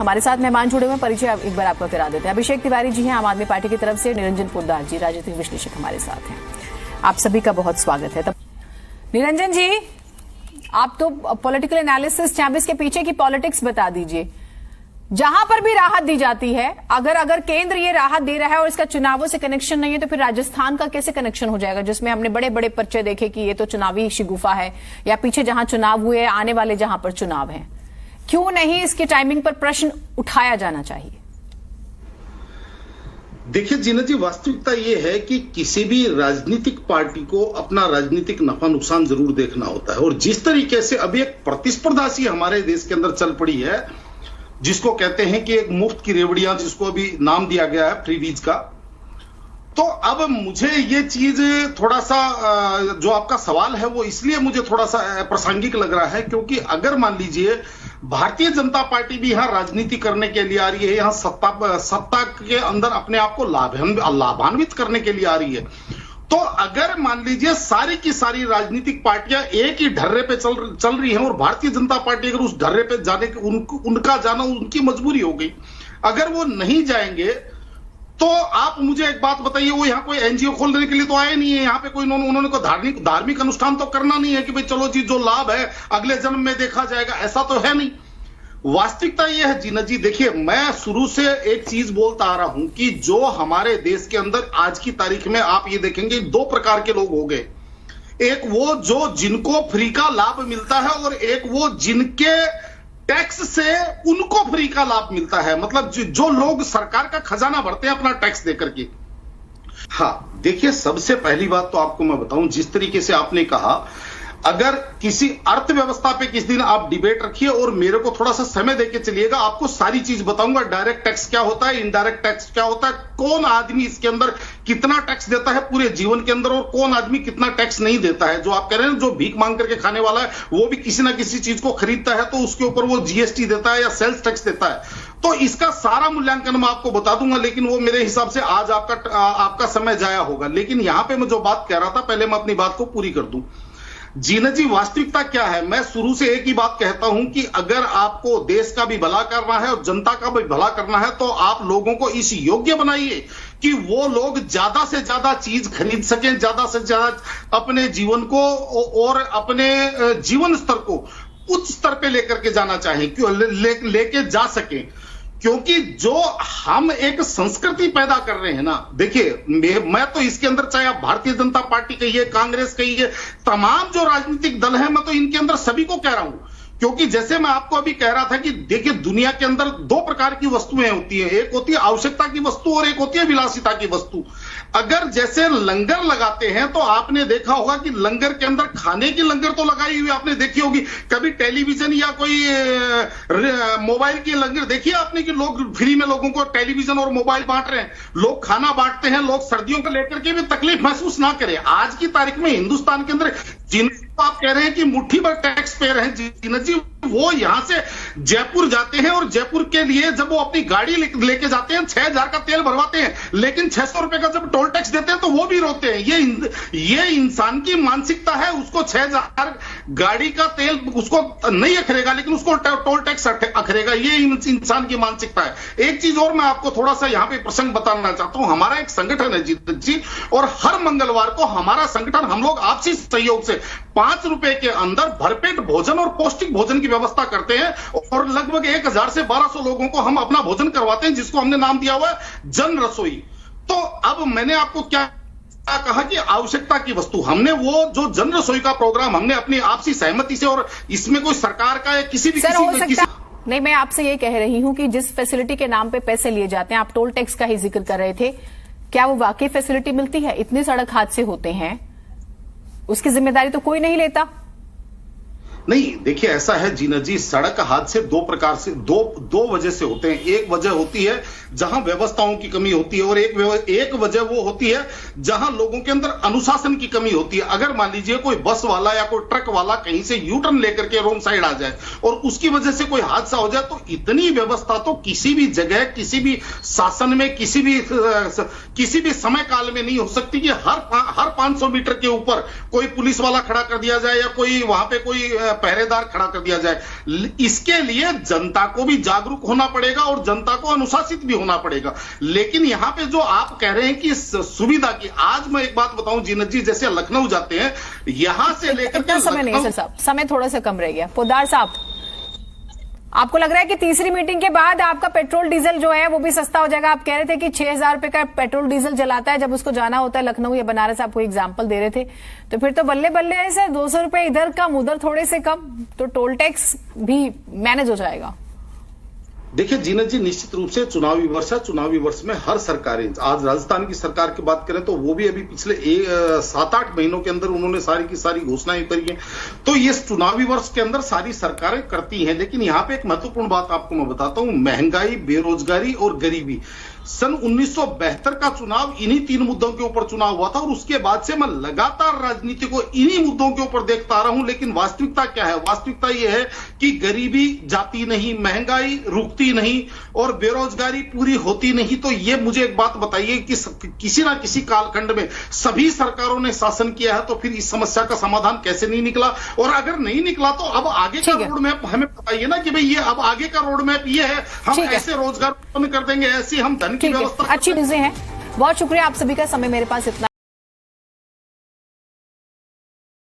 हमारे साथ मेहमान जुड़े हुए, परिचय एक बार आपका करा देते हैं। अभिषेक तिवारी जी हैं आम आदमी पार्टी की तरफ से, निरंजन पोद्दार जी राजनीतिक विश्लेषक हमारे साथ हैं। आप सभी का बहुत स्वागत है। निरंजन जी, आप तो पॉलिटिकल एनालिसिस्ट हैं, इसके पीछे की पॉलिटिक्स बता दीजिए। जहां पर भी राहत दी जाती है, अगर केंद्र ये राहत दे रहा है और इसका चुनावों से कनेक्शन नहीं है, तो फिर राजस्थान का कैसे कनेक्शन हो जाएगा, जिसमें हमने बड़े बड़े पर्चे देखे कि ये तो चुनावी शिगुफा है, या पीछे जहां चुनाव हुए, आने वाले जहां पर चुनाव है। क्यों नहीं इसकी टाइमिंग पर प्रश्न उठाया जाना चाहिए? देखिए जीना जी, वास्तविकता यह है कि किसी भी राजनीतिक पार्टी को अपना राजनीतिक नफा नुकसान जरूर देखना होता है, और जिस तरीके से अभी एक प्रतिस्पर्धा सी हमारे देश के अंदर चल पड़ी है, जिसको कहते हैं कि एक मुफ्त की रेवड़ियां, जिसको अभी नाम दिया गया है फ्रीबीज का, तो अब मुझे ये चीज थोड़ा सा जो आपका सवाल है वो इसलिए मुझे थोड़ा सा प्रासंगिक लग रहा है, क्योंकि अगर मान लीजिए भारतीय जनता पार्टी भी यहां राजनीति करने के लिए आ रही है, यहां सत्ता के अंदर अपने आप को लाभान्वित करने के लिए आ रही है, तो अगर मान लीजिए सारी की सारी राजनीतिक पार्टियां एक ही ढर्रे पे चल रही हैं और भारतीय जनता पार्टी अगर उस ढर्रे पे जाने के उनका जाना उनकी मजबूरी हो गई, अगर वो नहीं जाएंगे तो आप मुझे एक बात बताइए, वो यहाँ कोई एनजीओ खोलने के लिए तो आए नहीं है, यहाँ पे कोई उन्होंने कोई धार्मिक अनुष्ठान तो करना नहीं है कि भाई चलो जी जो लाभ है अगले जन्म में देखा जाएगा, ऐसा तो है नहीं। वास्तविकता यह है जीना जी, देखिए मैं शुरू से एक चीज बोलता आ रहा हूं कि जो हमारे देश के अंदर आज की तारीख में आप ये देखेंगे दो प्रकार के लोग हो गए। एक वो जो जिनको फ्री का लाभ मिलता है, और एक वो जिनके टैक्स से उनको फ्री का लाभ मिलता है, मतलब जो लोग सरकार का खजाना भरते हैं अपना टैक्स देकर के। हाँ देखिए, सबसे पहली बात तो आपको मैं बताऊं, जिस तरीके से आपने कहा, अगर किसी अर्थव्यवस्था पे किस दिन आप डिबेट रखिए और मेरे को थोड़ा सा समय देके चलिएगा, आपको सारी चीज बताऊंगा। डायरेक्ट टैक्स क्या होता है, इनडायरेक्ट टैक्स क्या होता है, कौन आदमी इसके अंदर कितना टैक्स देता है पूरे जीवन के अंदर, और कौन आदमी कितना टैक्स नहीं देता है। जो आप कह रहे हैं जो भीख मांग करके खाने वाला है वो भी किसी ना किसी चीज को खरीदता है तो उसके ऊपर वो जीएसटी देता है या सेल्स टैक्स देता है। तो इसका सारा मूल्यांकन मैं आपको बता दूंगा, लेकिन वो मेरे हिसाब से आज आपका समय जाया होगा। लेकिन यहां पर मैं जो बात कह रहा था, पहले मैं अपनी बात को पूरी कर दूं। जीना जी, वास्तविकता क्या है, मैं शुरू से एक ही बात कहता हूं कि अगर आपको देश का भी भला करना है और जनता का भी भला करना है, तो आप लोगों को इस योग्य बनाइए कि वो लोग ज्यादा से ज्यादा चीज खरीद सकें, ज्यादा से ज्यादा अपने जीवन को और अपने जीवन स्तर को उच्च स्तर पे लेकर के जाना चाहें, लेके जा सकें। क्योंकि जो हम एक संस्कृति पैदा कर रहे हैं ना, देखिए मैं तो इसके अंदर, चाहे आप भारतीय जनता पार्टी कहिए, कांग्रेस कहिए, तमाम जो राजनीतिक दल हैं, मैं तो इनके अंदर सभी को कह रहा हूं, क्योंकि जैसे मैं आपको अभी कह रहा था कि देखिए दुनिया के अंदर दो प्रकार की वस्तुएं होती है, एक होती है आवश्यकता की वस्तु और एक होती है विलासिता की वस्तु। अगर जैसे लंगर लगाते हैं तो आपने देखा होगा कि लंगर के अंदर खाने की लंगर तो लगाई हुई आपने देखी होगी, कभी टेलीविजन या कोई मोबाइल की लंगर देखिए आपने कि लोग फ्री में लोगों को टेलीविजन और मोबाइल बांट रहे हैं, लोग खाना बांटते हैं, लोग सर्दियों को लेकर के भी तकलीफ महसूस ना करें। आज की तारीख में हिंदुस्तान के अंदर जिनको आप कह रहे हैं कि मुट्ठी भर टैक्स पेयर हैं जीना जी, वो यहां से जयपुर जाते हैं और जयपुर के लिए जब वो अपनी गाड़ी लेके जाते हैं 6,000 का तेल भरवाते हैं, लेकिन 600 रुपए का जब टोल टैक्स देते हैं तो वो भी रोते हैं। ये इंसान की मानसिकता है, उसको 6,000 गाड़ी का तेल उसको नहीं अखरेगा, लेकिन उसको टोल टैक्स अखरेगा, ये इंसान की मानसिकता है। एक चीज और मैं आपको थोड़ा सा यहां पे प्रसंग बताना चाहता हूं। हमारा एक संगठन है जी, और हर मंगलवार को हमारा संगठन, हम लोग आपसी सहयोग से 5 रुपए के अंदर भरपेट भोजन और पौष्टिक भोजन की व्यवस्था करते हैं, और लगभग 1000 से 1200 लोगों को हम अपना भोजन करवाते हैं, जिसको हमने नाम दिया हुआ है जन रसोई। तो अब मैंने आपको क्या कहा कि आवश्यकता की वस्तु, हमने वो जो जन रसोई का प्रोग्राम हमने अपनी आपसी सहमति से, और इसमें कोई सरकार का या किसी भी नहीं, मैं आपसे ये कह रही हूं कि जिस फैसिलिटी के नाम पे पैसे लिए जाते हैं, आप टोल टैक्स का ही जिक्र कर रहे थे, क्या वो वाकई फैसिलिटी मिलती है? इतने सड़क हादसे होते हैं, उसकी जिम्मेदारी तो कोई नहीं लेता। नहीं देखिए, ऐसा है जीना जी, सड़क हादसे दो प्रकार से, दो वजह से होते हैं। एक वजह होती है जहां व्यवस्थाओं की कमी होती है, और एक वजह वो होती है जहां लोगों के अंदर अनुशासन की कमी होती है। अगर मान लीजिए कोई बस वाला या कोई ट्रक वाला कहीं से यू टर्न लेकर के रोंग साइड आ जाए और उसकी वजह से कोई हादसा हो जाए, तो इतनी व्यवस्था तो किसी भी जगह, किसी भी शासन में, किसी भी समय काल में नहीं हो सकती कि हर 500 मीटर के ऊपर कोई पुलिस वाला खड़ा कर दिया जाए, या कोई वहां पे कोई पहरेदार खड़ा कर दिया जाए। इसके लिए जनता को भी जागरूक होना पड़ेगा और जनता को अनुशासित भी होना पड़ेगा। लेकिन यहाँ पे जो आप कह रहे हैं कि सुविधा की, आज मैं एक बात बताऊं जीनत जी, जैसे लखनऊ जाते हैं, यहां से लेकर इतना समय नहीं है सर साहब, समय थोड़ा सा कम रह गया। पोद्दार साहब, आपको लग रहा है कि तीसरी मीटिंग के बाद आपका पेट्रोल डीजल जो है वो भी सस्ता हो जाएगा? आप कह रहे थे कि 6,000 रुपए का पेट्रोल डीजल जलाता है जब उसको जाना होता है लखनऊ या बनारस, आपको एग्जांपल दे रहे थे, तो फिर तो बल्ले बल्ले है सर, 200 रुपए इधर कम उधर थोड़े से कम, तो टोल टैक्स भी मैनेज हो जाएगा। देखिए जीनत जी, निश्चित रूप से चुनावी वर्ष है। चुनावी वर्ष में हर सरकारें, आज राजस्थान की सरकार की बात करें तो वो भी अभी पिछले 7-8 महीनों के अंदर उन्होंने सारी की सारी घोषणाएं करी हैं। तो ये चुनावी वर्ष के अंदर सारी सरकारें करती हैं। लेकिन यहाँ पे एक महत्वपूर्ण बात आपको मैं बताता हूं, महंगाई, बेरोजगारी और गरीबी। सन 1972 का चुनाव इन्हीं 3 मुद्दों के ऊपर चुनाव हुआ था और उसके बाद से मैं लगातार राजनीति को इन्हीं मुद्दों के ऊपर देखता आ रहा हूं। लेकिन वास्तविकता क्या है? वास्तविकता यह है कि गरीबी जाती नहीं, महंगाई रुकती नहीं और बेरोजगारी पूरी होती नहीं। तो ये मुझे एक बात बताइए कि किसी ना किसी कालखंड में सभी सरकारों ने शासन किया है, तो फिर इस समस्या का समाधान कैसे नहीं निकला? और अगर नहीं निकला तो अब आगे का रोड मैप हमें बताइए ना कि भाई ये अब आगे का रोड मैप ये है, हम ऐसे रोजगार उत्पन्न कर देंगे, ऐसी हम धन की व्यवस्था। अच्छी चीजें हैं। बहुत शुक्रिया आप सभी का, समय मेरे पास इतना